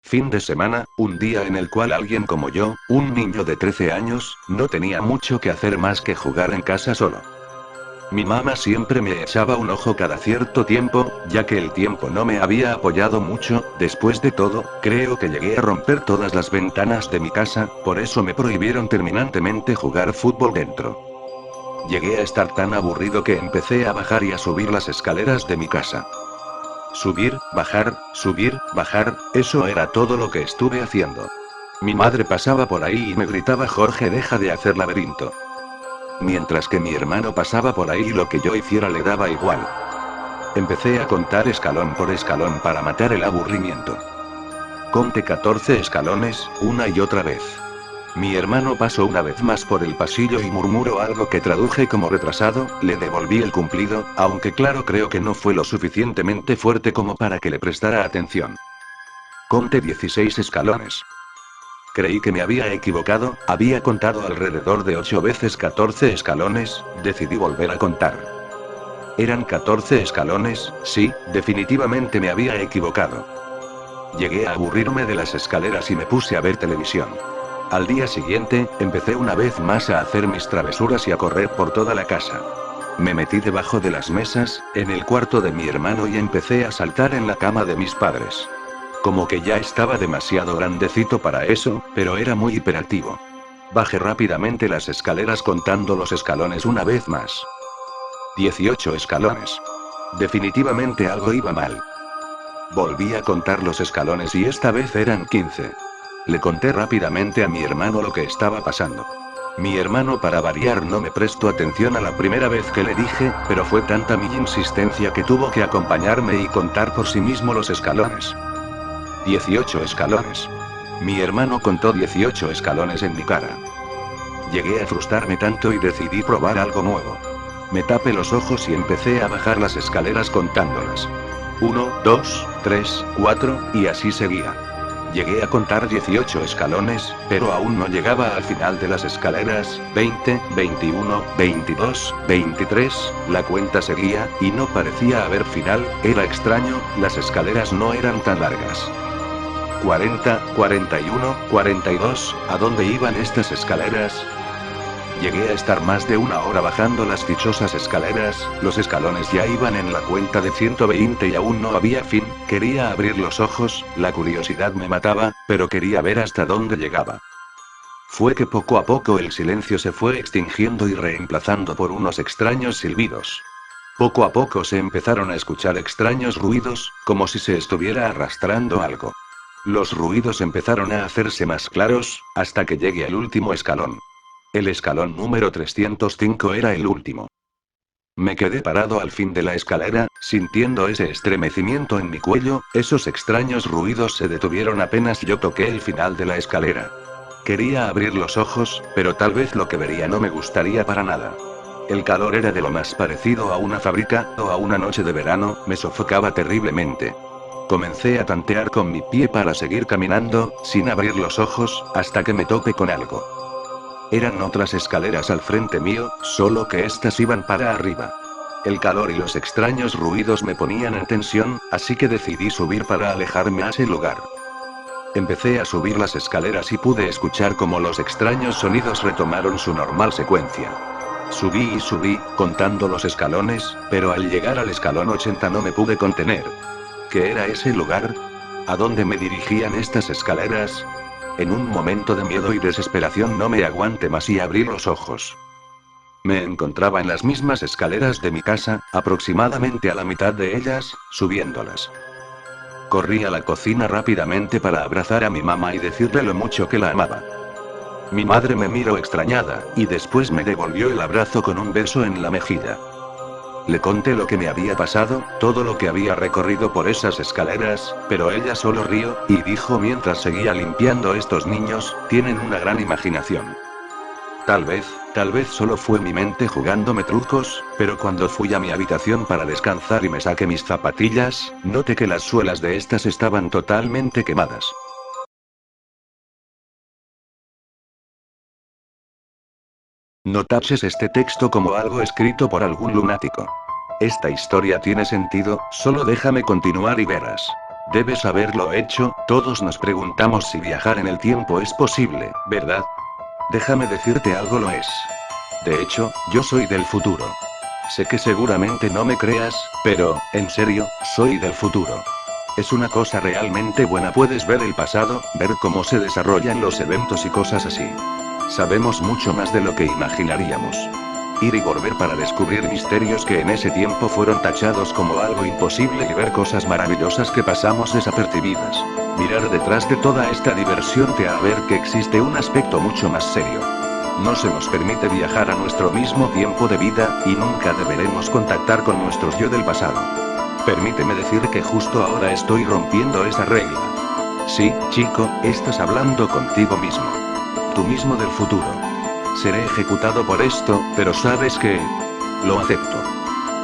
Fin de semana, un día en el cual alguien como yo, un niño de 13 años, no tenía mucho que hacer más que jugar en casa solo. Mi mamá siempre me echaba un ojo cada cierto tiempo, ya que el tiempo no me había apoyado mucho. Después de todo, creo que llegué a romper todas las ventanas de mi casa, por eso me prohibieron terminantemente jugar fútbol dentro. Llegué a estar tan aburrido que empecé a bajar y a subir las escaleras de mi casa. Subir, bajar, eso era todo lo que estuve haciendo. Mi madre pasaba por ahí y me gritaba: Jorge, deja de hacer laberinto. Mientras que mi hermano pasaba por ahí y lo que yo hiciera le daba igual. Empecé a contar escalón por escalón para matar el aburrimiento. Conté 14 escalones, una y otra vez. Mi hermano pasó una vez más por el pasillo y murmuró algo que traduje como retrasado. Le devolví el cumplido, aunque claro, creo que no fue lo suficientemente fuerte como para que le prestara atención. Conté 16 escalones. Creí que me había equivocado, había contado alrededor de 8 veces 14 escalones. Decidí volver a contar. Eran 14 escalones, sí, definitivamente me había equivocado. Llegué a aburrirme de las escaleras y me puse a ver televisión. Al día siguiente, empecé una vez más a hacer mis travesuras y a correr por toda la casa. Me metí debajo de las mesas, en el cuarto de mi hermano y empecé a saltar en la cama de mis padres. Como que ya estaba demasiado grandecito para eso, pero era muy hiperactivo. Bajé rápidamente las escaleras contando los escalones una vez más. 18 escalones. Definitivamente algo iba mal. Volví a contar los escalones y esta vez eran 15. Le conté rápidamente a mi hermano lo que estaba pasando. Mi hermano, para variar, no me prestó atención a la primera vez que le dije, pero fue tanta mi insistencia que tuvo que acompañarme y contar por sí mismo los escalones. 18 escalones. Mi hermano contó 18 escalones en mi cara. Llegué a frustrarme tanto y decidí probar algo nuevo. Me tapé los ojos y empecé a bajar las escaleras contándolas. 1, 2, 3, 4, y así seguía. Llegué a contar 18 escalones, pero aún no llegaba al final de las escaleras. 20, 21, 22, 23, la cuenta seguía, y no parecía haber final. Era extraño, las escaleras no eran tan largas. 40, 41, 42, ¿a dónde iban estas escaleras? Llegué a estar más de una hora bajando las dichosas escaleras. Los escalones ya iban en la cuenta de 120 y aún no había fin. Quería abrir los ojos, la curiosidad me mataba, pero quería ver hasta dónde llegaba. Fue que poco a poco el silencio se fue extinguiendo y reemplazando por unos extraños silbidos. Poco a poco se empezaron a escuchar extraños ruidos, como si se estuviera arrastrando algo. Los ruidos empezaron a hacerse más claros, hasta que llegué al último escalón. El escalón número 305 era el último. Me quedé parado al fin de la escalera, sintiendo ese estremecimiento en mi cuello. Esos extraños ruidos se detuvieron apenas yo toqué el final de la escalera. Quería abrir los ojos, pero tal vez lo que vería no me gustaría para nada. El calor era de lo más parecido a una fábrica, o a una noche de verano, me sofocaba terriblemente. Comencé a tantear con mi pie para seguir caminando, sin abrir los ojos, hasta que me topé con algo. Eran otras escaleras al frente mío, solo que estas iban para arriba. El calor y los extraños ruidos me ponían en tensión, así que decidí subir para alejarme a ese lugar. Empecé a subir las escaleras y pude escuchar cómo los extraños sonidos retomaron su normal secuencia. Subí y subí, contando los escalones, pero al llegar al escalón 80 no me pude contener. ¿Qué era ese lugar? ¿A dónde me dirigían estas escaleras? En un momento de miedo y desesperación no me aguanté más y abrí los ojos. Me encontraba en las mismas escaleras de mi casa, aproximadamente a la mitad de ellas, subiéndolas. Corrí a la cocina rápidamente para abrazar a mi mamá y decirle lo mucho que la amaba. Mi madre me miró extrañada, y después me devolvió el abrazo con un beso en la mejilla. Le conté lo que me había pasado, todo lo que había recorrido por esas escaleras, pero ella solo rió, y dijo mientras seguía limpiando: estos niños, tienen una gran imaginación. Tal vez solo fue mi mente jugándome trucos, pero cuando fui a mi habitación para descansar y me saqué mis zapatillas, noté que las suelas de estas estaban totalmente quemadas. No taches este texto como algo escrito por algún lunático. Esta historia tiene sentido, solo déjame continuar y verás. Debes haberlo hecho, todos nos preguntamos si viajar en el tiempo es posible, ¿verdad? Déjame decirte algo, lo es. De hecho, yo soy del futuro. Sé que seguramente no me creas, pero, en serio, soy del futuro. Es una cosa realmente buena, puedes ver el pasado, ver cómo se desarrollan los eventos y cosas así. Sabemos mucho más de lo que imaginaríamos. Ir y volver para descubrir misterios que en ese tiempo fueron tachados como algo imposible y ver cosas maravillosas que pasamos desapercibidas. Mirar detrás de toda esta diversión te hará ver que existe un aspecto mucho más serio. No se nos permite viajar a nuestro mismo tiempo de vida, y nunca deberemos contactar con nuestros yo del pasado. Permíteme decir que justo ahora estoy rompiendo esa regla. Sí, chico, estás hablando contigo mismo. Tú mismo del futuro. Seré ejecutado por esto, pero ¿sabes qué? Lo acepto.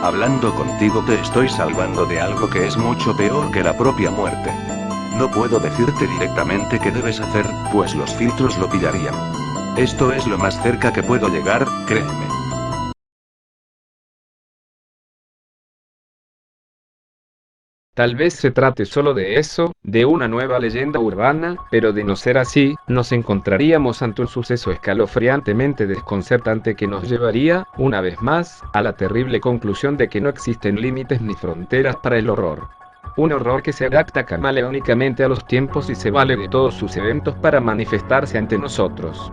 Hablando contigo te estoy salvando de algo que es mucho peor que la propia muerte. No puedo decirte directamente qué debes hacer, pues los filtros lo pillarían. Esto es lo más cerca que puedo llegar, créeme. Tal vez se trate solo de eso, de una nueva leyenda urbana, pero de no ser así, nos encontraríamos ante un suceso escalofriantemente desconcertante que nos llevaría, una vez más, a la terrible conclusión de que no existen límites ni fronteras para el horror. Un horror que se adapta camaleónicamente a los tiempos y se vale de todos sus eventos para manifestarse ante nosotros.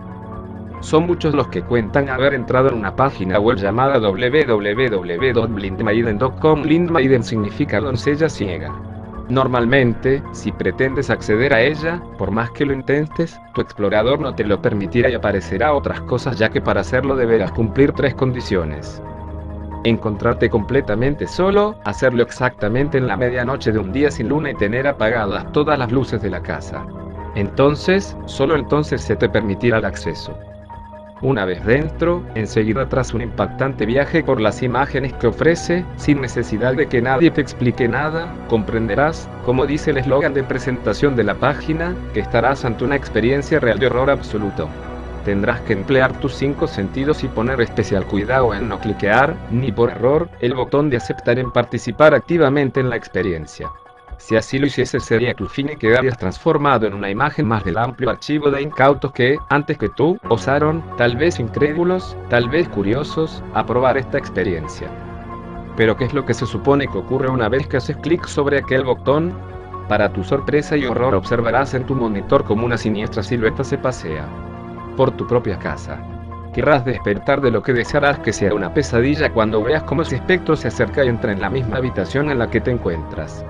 Son muchos los que cuentan haber entrado en una página web llamada www.blindmaiden.com. Blindmaiden significa doncella ciega. Normalmente, si pretendes acceder a ella, por más que lo intentes, tu explorador no te lo permitirá y aparecerá otras cosas, ya que para hacerlo deberás cumplir 3 condiciones. Encontrarte completamente solo, hacerlo exactamente en la medianoche de un día sin luna y tener apagadas todas las luces de la casa. Entonces, solo entonces se te permitirá el acceso. Una vez dentro, enseguida tras un impactante viaje por las imágenes que ofrece, sin necesidad de que nadie te explique nada, comprenderás, como dice el eslogan de presentación de la página, que estarás ante una experiencia real de horror absoluto. Tendrás que emplear tus 5 sentidos y poner especial cuidado en no cliquear, ni por error, el botón de aceptar en participar activamente en la experiencia. Si así lo hicieses, sería tu fin y quedarías transformado en una imagen más del amplio archivo de incautos que, antes que tú, osaron, tal vez incrédulos, tal vez curiosos, a probar esta experiencia. Pero ¿qué es lo que se supone que ocurre una vez que haces clic sobre aquel botón? Para tu sorpresa y horror observarás en tu monitor como una siniestra silueta se pasea por tu propia casa. Querrás despertar de lo que desearás que sea una pesadilla cuando veas cómo ese espectro se acerca y entra en la misma habitación en la que te encuentras.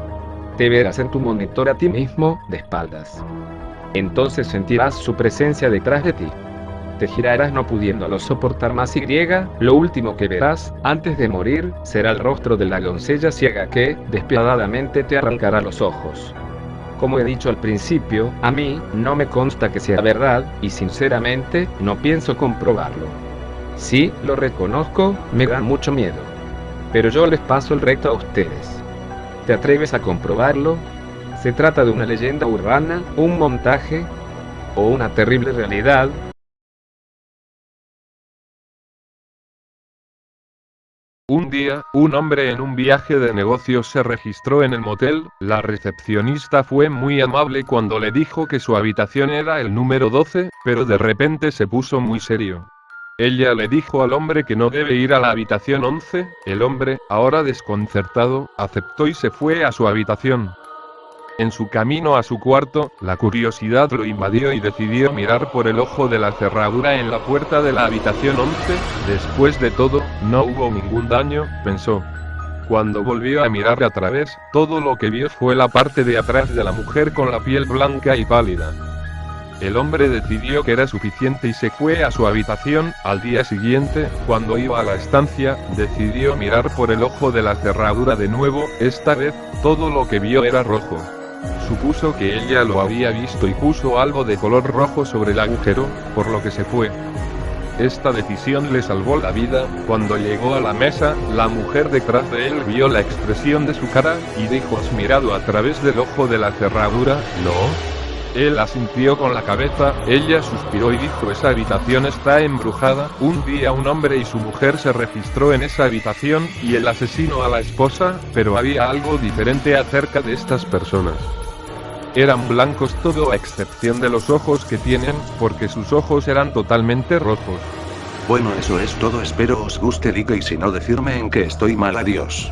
Te verás en tu monitor a ti mismo, de espaldas. Entonces sentirás su presencia detrás de ti. Te girarás no pudiéndolo soportar más y lo último que verás, antes de morir, será el rostro de la doncella ciega que, despiadadamente te arrancará los ojos. Como he dicho al principio, a mí, no me consta que sea verdad, y sinceramente, no pienso comprobarlo. Sí, lo reconozco, me da mucho miedo. Pero yo les paso el reto a ustedes. ¿Te atreves a comprobarlo? ¿Se trata de una leyenda urbana, un montaje, o una terrible realidad? Un día, un hombre en un viaje de negocios se registró en el motel. La recepcionista fue muy amable cuando le dijo que su habitación era el número 12, pero de repente se puso muy serio. Ella le dijo al hombre que no debe ir a la habitación 11, el hombre, ahora desconcertado, aceptó y se fue a su habitación. En su camino a su cuarto, la curiosidad lo invadió y decidió mirar por el ojo de la cerradura en la puerta de la habitación 11, después de todo, no hubo ningún daño, pensó. Cuando volvió a mirar a través, todo lo que vio fue la parte de atrás de la mujer con la piel blanca y pálida. El hombre decidió que era suficiente y se fue a su habitación. Al día siguiente, cuando iba a la estancia, decidió mirar por el ojo de la cerradura de nuevo. Esta vez, todo lo que vio era rojo. Supuso que ella lo había visto y puso algo de color rojo sobre el agujero, por lo que se fue. Esta decisión le salvó la vida. Cuando llegó a la mesa, la mujer detrás de él vio la expresión de su cara, y dijo: ¿has mirado a través del ojo de la cerradura? No. Él asintió con la cabeza, ella suspiró y dijo: esa habitación está embrujada. Un día un hombre y su mujer se registró en esa habitación, y él asesinó a la esposa, pero había algo diferente acerca de estas personas. Eran blancos todo a excepción de los ojos que tienen, porque sus ojos eran totalmente rojos. Bueno, eso es todo, espero os guste, Dick, y si no, decirme en que estoy mal. Adiós.